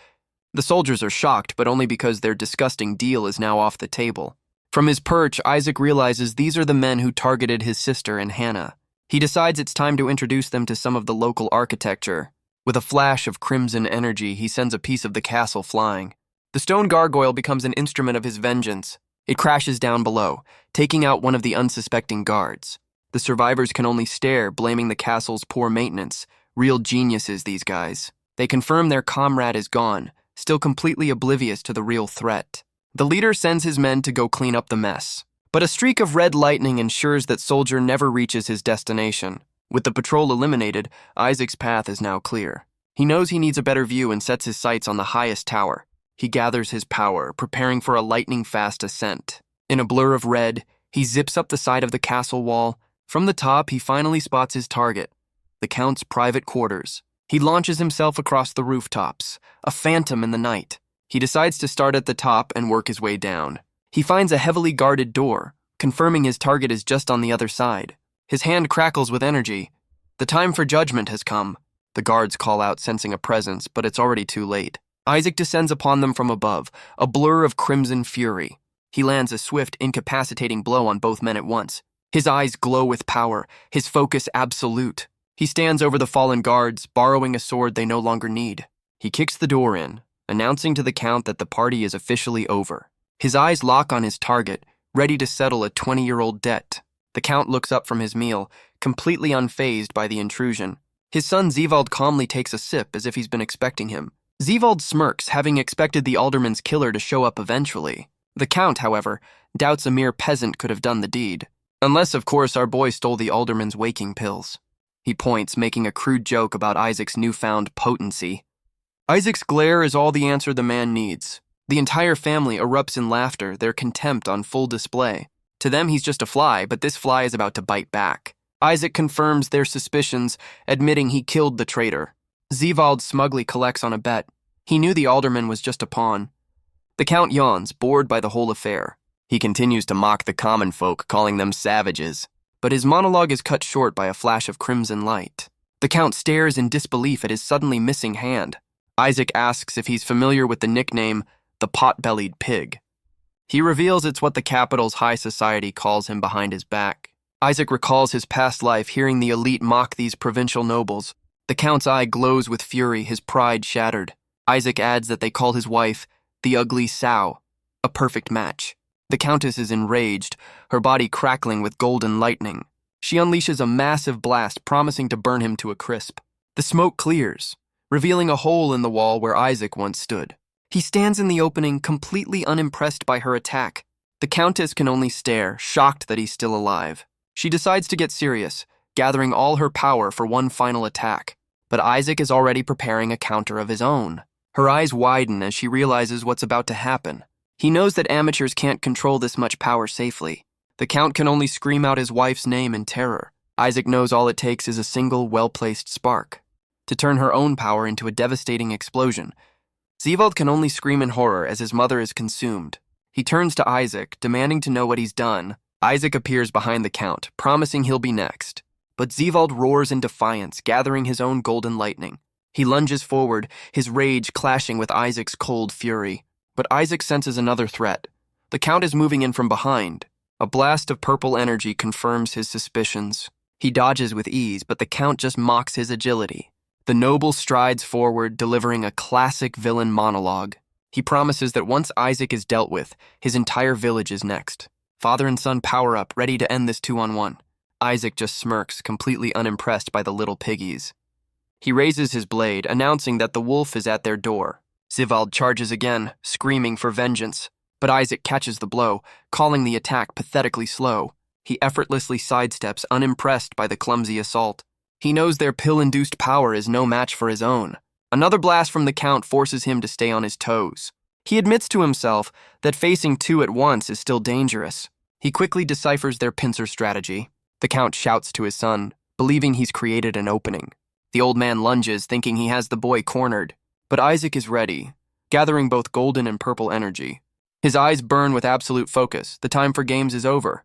The soldiers are shocked, but only because their disgusting deal is now off the table. From his perch, Isaac realizes these are the men who targeted his sister and Hannah. He decides it's time to introduce them to some of the local architecture. With a flash of crimson energy, he sends a piece of the castle flying. The stone gargoyle becomes an instrument of his vengeance. It crashes down below, taking out one of the unsuspecting guards. The survivors can only stare, blaming the castle's poor maintenance. Real geniuses, these guys. They confirm their comrade is gone, still completely oblivious to the real threat. The leader sends his men to go clean up the mess. But a streak of red lightning ensures that Soldier never reaches his destination. With the patrol eliminated, Isaac's path is now clear. He knows he needs a better view and sets his sights on the highest tower. He gathers his power, preparing for a lightning-fast ascent. In a blur of red, he zips up the side of the castle wall. From the top, he finally spots his target, the Count's private quarters. He launches himself across the rooftops, a phantom in the night. He decides to start at the top and work his way down. He finds a heavily guarded door, confirming his target is just on the other side. His hand crackles with energy. The time for judgment has come. The guards call out, sensing a presence, but it's already too late. Isaac descends upon them from above, a blur of crimson fury. He lands a swift, incapacitating blow on both men at once. His eyes glow with power, his focus absolute. He stands over the fallen guards, borrowing a sword they no longer need. He kicks the door in, announcing to the Count that the party is officially over. His eyes lock on his target, ready to settle a 20-year-old debt. The Count looks up from his meal, completely unfazed by the intrusion. His son Zevald calmly takes a sip as if he's been expecting him. Zevald smirks, having expected the alderman's killer to show up eventually. The Count, however, doubts a mere peasant could have done the deed. Unless, of course, our boy stole the alderman's waking pills. He points, making a crude joke about Isaac's newfound potency. Isaac's glare is all the answer the man needs. The entire family erupts in laughter, their contempt on full display. To them, he's just a fly, but this fly is about to bite back. Isaac confirms their suspicions, admitting he killed the traitor. Zevald smugly collects on a bet. He knew the alderman was just a pawn. The Count yawns, bored by the whole affair. He continues to mock the common folk, calling them savages. But his monologue is cut short by a flash of crimson light. The Count stares in disbelief at his suddenly missing hand. Isaac asks if he's familiar with the nickname, the pot-bellied pig. He reveals it's what the capital's high society calls him behind his back. Isaac recalls his past life, hearing the elite mock these provincial nobles. The Count's eye glows with fury, his pride shattered. Isaac adds that they call his wife the ugly sow, a perfect match. The Countess is enraged, her body crackling with golden lightning. She unleashes a massive blast, promising to burn him to a crisp. The smoke clears, revealing a hole in the wall where Isaac once stood. He stands in the opening, completely unimpressed by her attack. The Countess can only stare, shocked that he's still alive. She decides to get serious, gathering all her power for one final attack. But Isaac is already preparing a counter of his own. Her eyes widen as she realizes what's about to happen. He knows that amateurs can't control this much power safely. The Count can only scream out his wife's name in terror. Isaac knows all it takes is a single, well-placed spark to turn her own power into a devastating explosion. Zevald can only scream in horror as his mother is consumed. He turns to Isaac, demanding to know what he's done. Isaac appears behind the Count, promising he'll be next. But Zevald roars in defiance, gathering his own golden lightning. He lunges forward, his rage clashing with Isaac's cold fury. But Isaac senses another threat. The Count is moving in from behind. A blast of purple energy confirms his suspicions. He dodges with ease, but the Count just mocks his agility. The noble strides forward, delivering a classic villain monologue. He promises that once Isaac is dealt with, his entire village is next. Father and son power up, ready to end this 2-on-1. Isaac just smirks, completely unimpressed by the little piggies. He raises his blade, announcing that the wolf is at their door. Zevald charges again, screaming for vengeance. But Isaac catches the blow, calling the attack pathetically slow. He effortlessly sidesteps, unimpressed by the clumsy assault. He knows their pill-induced power is no match for his own. Another blast from the Count forces him to stay on his toes. He admits to himself that facing two at once is still dangerous. He quickly deciphers their pincer strategy. The Count shouts to his son, believing he's created an opening. The old man lunges, thinking he has the boy cornered. But Isaac is ready, gathering both golden and purple energy. His eyes burn with absolute focus. The time for games is over.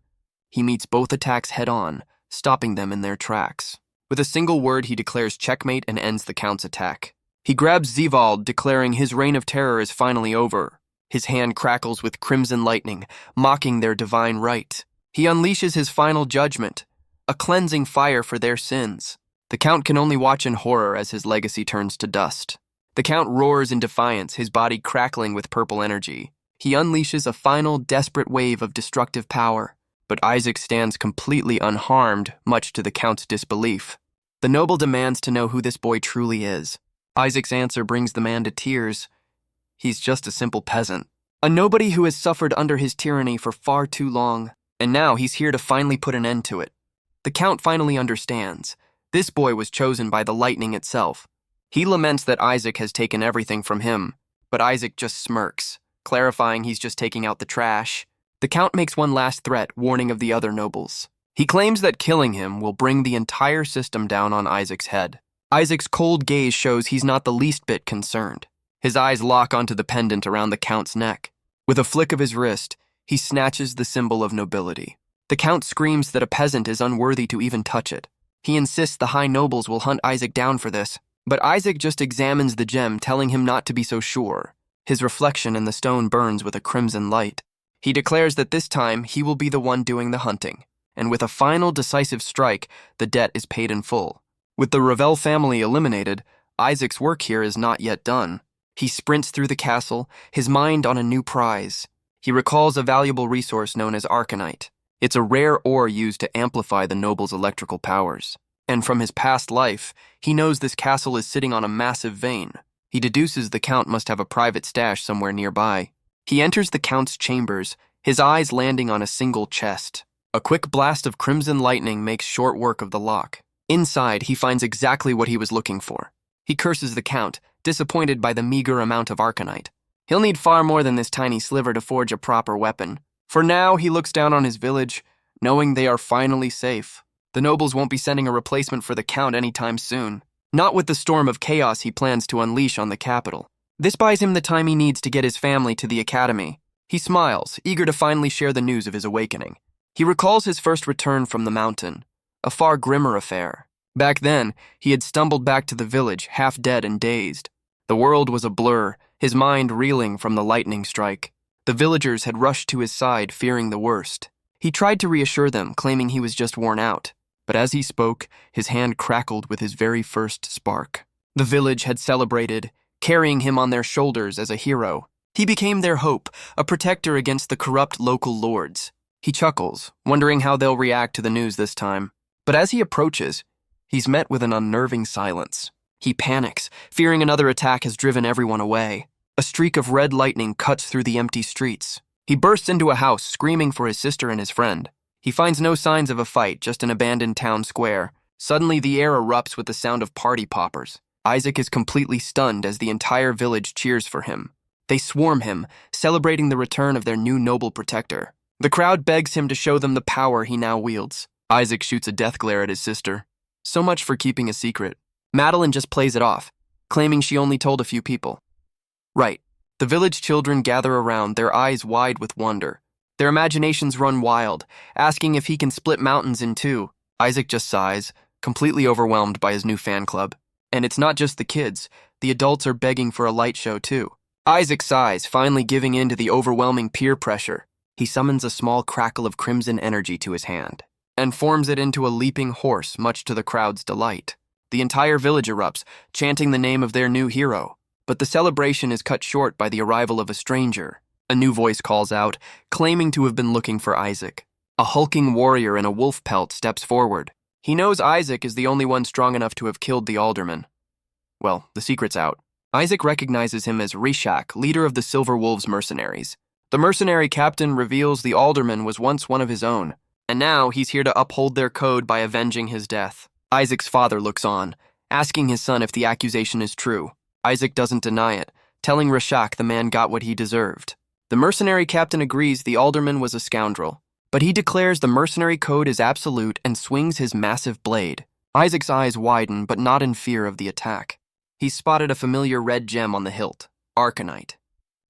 He meets both attacks head-on, stopping them in their tracks. With a single word, he declares checkmate and ends the Count's attack. He grabs Zevald, declaring his reign of terror is finally over. His hand crackles with crimson lightning, mocking their divine right. He unleashes his final judgment, a cleansing fire for their sins. The Count can only watch in horror as his legacy turns to dust. The Count roars in defiance, his body crackling with purple energy. He unleashes a final, desperate wave of destructive power. But Isaac stands completely unharmed, much to the Count's disbelief. The noble demands to know who this boy truly is. Isaac's answer brings the man to tears. He's just a simple peasant, a nobody who has suffered under his tyranny for far too long, and now he's here to finally put an end to it. The Count finally understands. This boy was chosen by the lightning itself. He laments that Isaac has taken everything from him, but Isaac just smirks, clarifying he's just taking out the trash. The Count makes one last threat, warning of the other nobles. He claims that killing him will bring the entire system down on Isaac's head. Isaac's cold gaze shows he's not the least bit concerned. His eyes lock onto the pendant around the Count's neck. With a flick of his wrist, he snatches the symbol of nobility. The Count screams that a peasant is unworthy to even touch it. He insists the high nobles will hunt Isaac down for this, but Isaac just examines the gem, telling him not to be so sure. His reflection in the stone burns with a crimson light. He declares that this time he will be the one doing the hunting, and with a final decisive strike, the debt is paid in full. With the Ravel family eliminated, Isaac's work here is not yet done. He sprints through the castle, his mind on a new prize. He recalls a valuable resource known as arcanite. It's a rare ore used to amplify the noble's electrical powers. And from his past life, he knows this castle is sitting on a massive vein. He deduces the Count must have a private stash somewhere nearby. He enters the Count's chambers, his eyes landing on a single chest. A quick blast of crimson lightning makes short work of the lock. Inside, he finds exactly what he was looking for. He curses the Count, disappointed by the meager amount of arcanite. He'll need far more than this tiny sliver to forge a proper weapon. For now, he looks down on his village, knowing they are finally safe. The nobles won't be sending a replacement for the Count anytime soon. Not with the storm of chaos he plans to unleash on the capital. This buys him the time he needs to get his family to the academy. He smiles, eager to finally share the news of his awakening. He recalls his first return from the mountain, a far grimmer affair. Back then, he had stumbled back to the village, half dead and dazed. The world was a blur, his mind reeling from the lightning strike. The villagers had rushed to his side, fearing the worst. He tried to reassure them, claiming he was just worn out. But as he spoke, his hand crackled with his very first spark. The village had celebrated, carrying him on their shoulders as a hero. He became their hope, a protector against the corrupt local lords. He chuckles, wondering how they'll react to the news this time. But as he approaches, he's met with an unnerving silence. He panics, fearing another attack has driven everyone away. A streak of red lightning cuts through the empty streets. He bursts into a house, screaming for his sister and his friend. He finds no signs of a fight, just an abandoned town square. Suddenly, the air erupts with the sound of party poppers. Isaac is completely stunned as the entire village cheers for him. They swarm him, celebrating the return of their new noble protector. The crowd begs him to show them the power he now wields. Isaac shoots a death glare at his sister. So much for keeping a secret. Madeline just plays it off, claiming she only told a few people. Right. The village children gather around, their eyes wide with wonder. Their imaginations run wild, asking if he can split mountains in two. Isaac just sighs, completely overwhelmed by his new fan club. And it's not just the kids. The adults are begging for a light show too. Isaac sighs, finally giving in to the overwhelming peer pressure. He summons a small crackle of crimson energy to his hand, and forms it into a leaping horse, much to the crowd's delight. The entire village erupts, chanting the name of their new hero. But the celebration is cut short by the arrival of a stranger. A new voice calls out, claiming to have been looking for Isaac. A hulking warrior in a wolf pelt steps forward. He knows Isaac is the only one strong enough to have killed the alderman. Well, the secret's out. Isaac recognizes him as Rishak, leader of the Silver Wolves mercenaries. The mercenary captain reveals the alderman was once one of his own, and now he's here to uphold their code by avenging his death. Isaac's father looks on, asking his son if the accusation is true. Isaac doesn't deny it, telling Rishak the man got what he deserved. The mercenary captain agrees the alderman was a scoundrel, but he declares the mercenary code is absolute and swings his massive blade. Isaac's eyes widen, but not in fear of the attack. He's spotted a familiar red gem on the hilt, arcanite.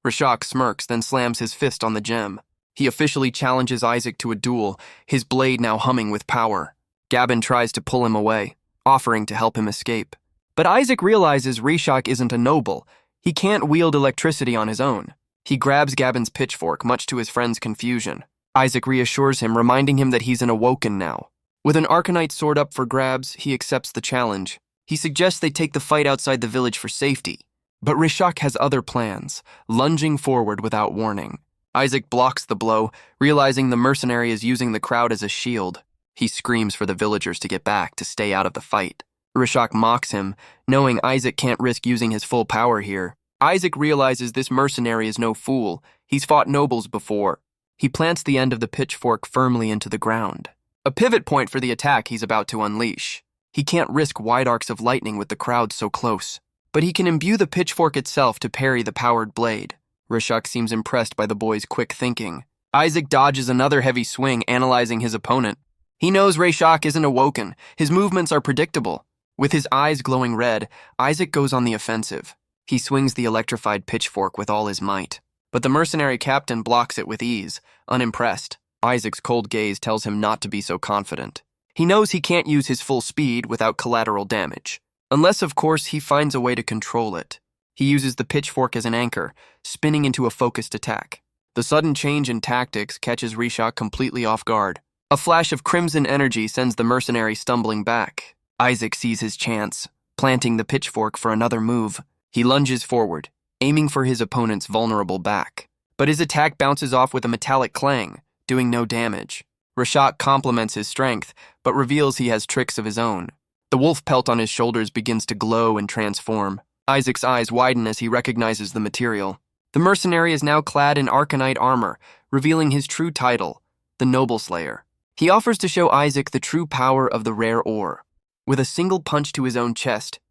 Rishak smirks, then slams his fist on the gem. He officially challenges Isaac to a duel, his blade now humming with power. Gavin tries to pull him away, offering to help him escape. But Isaac realizes Rishak isn't a noble. He can't wield electricity on his own. He grabs Gavin's pitchfork, much to his friend's confusion. Isaac reassures him, reminding him that he's an awoken now. With an arcanite sword up for grabs, he accepts the challenge. He suggests they take the fight outside the village for safety. But Rishak has other plans, lunging forward without warning. Isaac blocks the blow, realizing the mercenary is using the crowd as a shield. He screams for the villagers to get back, to stay out of the fight. Rishak mocks him, knowing Isaac can't risk using his full power here. Isaac realizes this mercenary is no fool. He's fought nobles before. He plants the end of the pitchfork firmly into the ground, a pivot point for the attack he's about to unleash. He can't risk wide arcs of lightning with the crowd so close, but he can imbue the pitchfork itself to parry the powered blade. Rishak seems impressed by the boy's quick thinking. Isaac dodges another heavy swing, analyzing his opponent. He knows Rishak isn't awoken. His movements are predictable. With his eyes glowing red, Isaac goes on the offensive. He swings the electrified pitchfork with all his might. But the mercenary captain blocks it with ease, unimpressed. Isaac's cold gaze tells him not to be so confident. He knows he can't use his full speed without collateral damage. Unless, of course, he finds a way to control it. He uses the pitchfork as an anchor, spinning into a focused attack. The sudden change in tactics catches Rishak completely off guard. A flash of crimson energy sends the mercenary stumbling back. Isaac sees his chance, planting the pitchfork for another move. He lunges forward, aiming for his opponent's vulnerable back. But his attack bounces off with a metallic clang, doing no damage. Rishak compliments his strength, but reveals he has tricks of his own. The wolf pelt on his shoulders begins to glow and transform. Isaac's eyes widen as he recognizes the material. The mercenary is now clad in arcanite armor, revealing his true title, the Noble Slayer. He offers to show Isaac the true power of the rare ore. With a single punch to his own chest,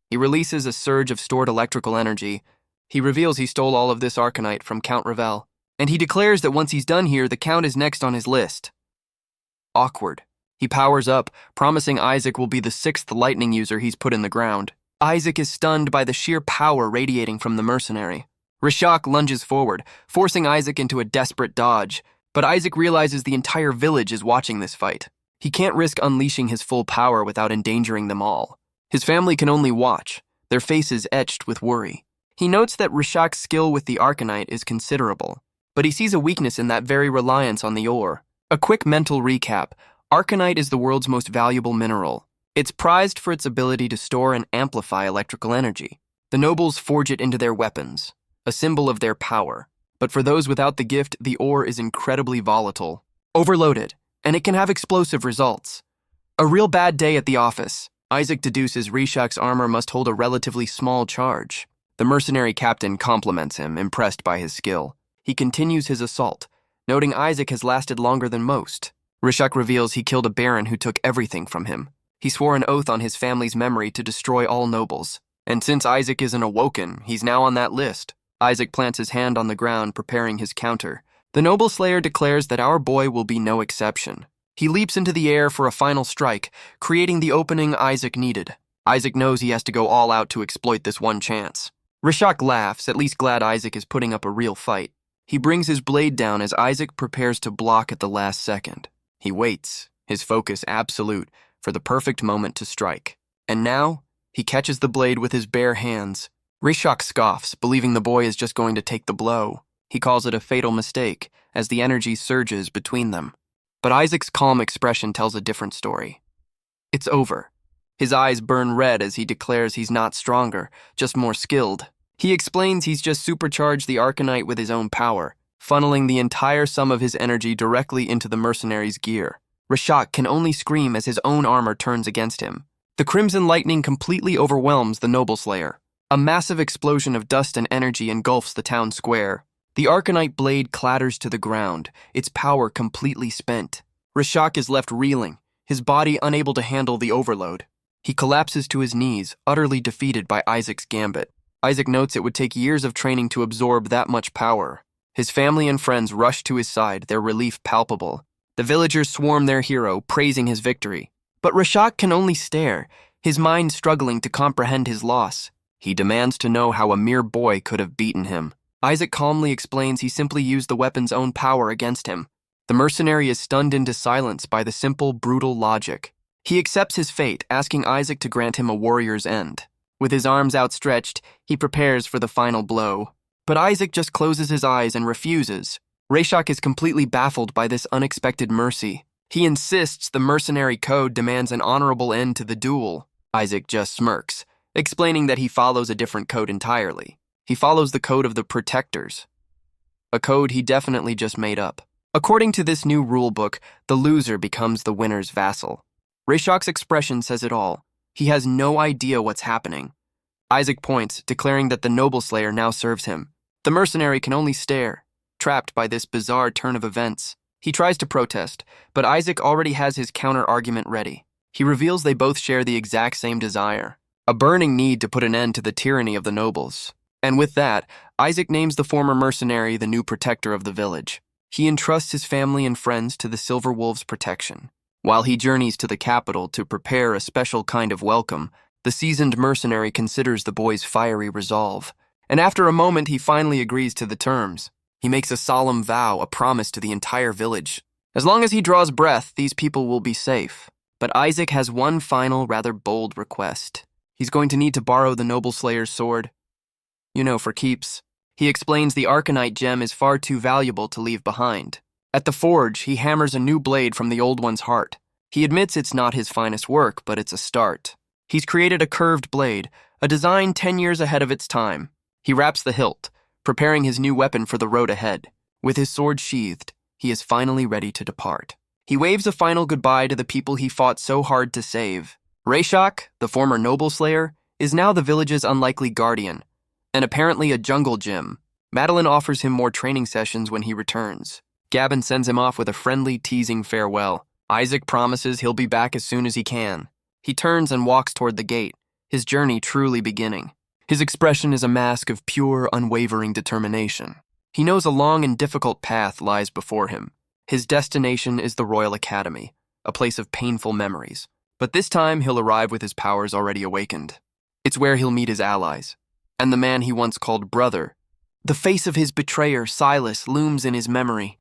he releases a surge of stored electrical energy. He reveals he stole all of this arcanite from Count Ravel, and he declares that once he's done here, the Count is next on his list. Awkward. He powers up, promising Isaac will be the 6th lightning user he's put in the ground. Isaac is stunned by the sheer power radiating from the mercenary. Rishak lunges forward, forcing Isaac into a desperate dodge, but Isaac realizes the entire village is watching this fight. He can't risk unleashing his full power without endangering them all. His family can only watch, their faces etched with worry. He notes that Rishak's skill with the arcanite is considerable, but he sees a weakness in that very reliance on the ore. A quick mental recap: arcanite is the world's most valuable mineral. It's prized for its ability to store and amplify electrical energy. The nobles forge it into their weapons, a symbol of their power. But for those without the gift, the ore is incredibly volatile. Overloaded, and it can have explosive results. A real bad day at the office. Isaac deduces Rishak's armor must hold a relatively small charge. The mercenary captain compliments him, impressed by his skill. He continues his assault, noting Isaac has lasted longer than most. Rishak reveals he killed a baron who took everything from him. He swore an oath on his family's memory to destroy all nobles. And since Isaac isn't awoken, he's now on that list. Isaac plants his hand on the ground, preparing his counter. The Noble Slayer declares that our boy will be no exception. He leaps into the air for a final strike, creating the opening Isaac needed. Isaac knows he has to go all out to exploit this one chance. Rishak laughs, at least glad Isaac is putting up a real fight. He brings his blade down as Isaac prepares to block at the last second. He waits, his focus absolute, for the perfect moment to strike. And now, he catches the blade with his bare hands. Rishak scoffs, believing the boy is just going to take the blow. He calls it a fatal mistake, as the energy surges between them. But Isaac's calm expression tells a different story. It's over. His eyes burn red as he declares he's not stronger, just more skilled. He explains he's just supercharged the arcanite with his own power, funneling the entire sum of his energy directly into the mercenary's gear. Rishak can only scream as his own armor turns against him. The crimson lightning completely overwhelms the Noble Slayer. A massive explosion of dust and energy engulfs the town square. The arcanite blade clatters to the ground, its power completely spent. Rishak is left reeling, his body unable to handle the overload. He collapses to his knees, utterly defeated by Isaac's gambit. Isaac notes it would take years of training to absorb that much power. His family and friends rush to his side, their relief palpable. The villagers swarm their hero, praising his victory. But Rishak can only stare, his mind struggling to comprehend his loss. He demands to know how a mere boy could have beaten him. Isaac calmly explains he simply used the weapon's own power against him. The mercenary is stunned into silence by the simple, brutal logic. He accepts his fate, asking Isaac to grant him a warrior's end. With his arms outstretched, he prepares for the final blow. But Isaac just closes his eyes and refuses. Rishak is completely baffled by this unexpected mercy. He insists the mercenary code demands an honorable end to the duel. Isaac just smirks, explaining that he follows a different code entirely. He follows the code of the Protectors, a code he definitely just made up. According to this new rulebook, the loser becomes the winner's vassal. Rishak's expression says it all. He has no idea what's happening. Isaac points, declaring that the Noble Slayer now serves him. The mercenary can only stare, trapped by this bizarre turn of events. He tries to protest, but Isaac already has his counter-argument ready. He reveals they both share the exact same desire, a burning need to put an end to the tyranny of the nobles. And with that, Isaac names the former mercenary the new protector of the village. He entrusts his family and friends to the Silver Wolf's protection. While he journeys to the capital to prepare a special kind of welcome, the seasoned mercenary considers the boy's fiery resolve. And after a moment, he finally agrees to the terms. He makes a solemn vow, a promise to the entire village. As long as he draws breath, these people will be safe. But Isaac has one final, rather bold request. He's going to need to borrow the Noble Slayer's sword. For keeps. He explains the arcanite gem is far too valuable to leave behind. At the forge, he hammers a new blade from the old one's heart. He admits it's not his finest work, but it's a start. He's created a curved blade, a design 10 years ahead of its time. He wraps the hilt, preparing his new weapon for the road ahead. With his sword sheathed, he is finally ready to depart. He waves a final goodbye to the people he fought so hard to save. Rayshak, the former noble slayer, is now the village's unlikely guardian, and apparently a jungle gym. Madeline offers him more training sessions when he returns. Gavin sends him off with a friendly, teasing farewell. Isaac promises he'll be back as soon as he can. He turns and walks toward the gate, his journey truly beginning. His expression is a mask of pure, unwavering determination. He knows a long and difficult path lies before him. His destination is the Royal Academy, a place of painful memories. But this time he'll arrive with his powers already awakened. It's where he'll meet his allies, and the man he once called brother. The face of his betrayer, Silas, looms in his memory.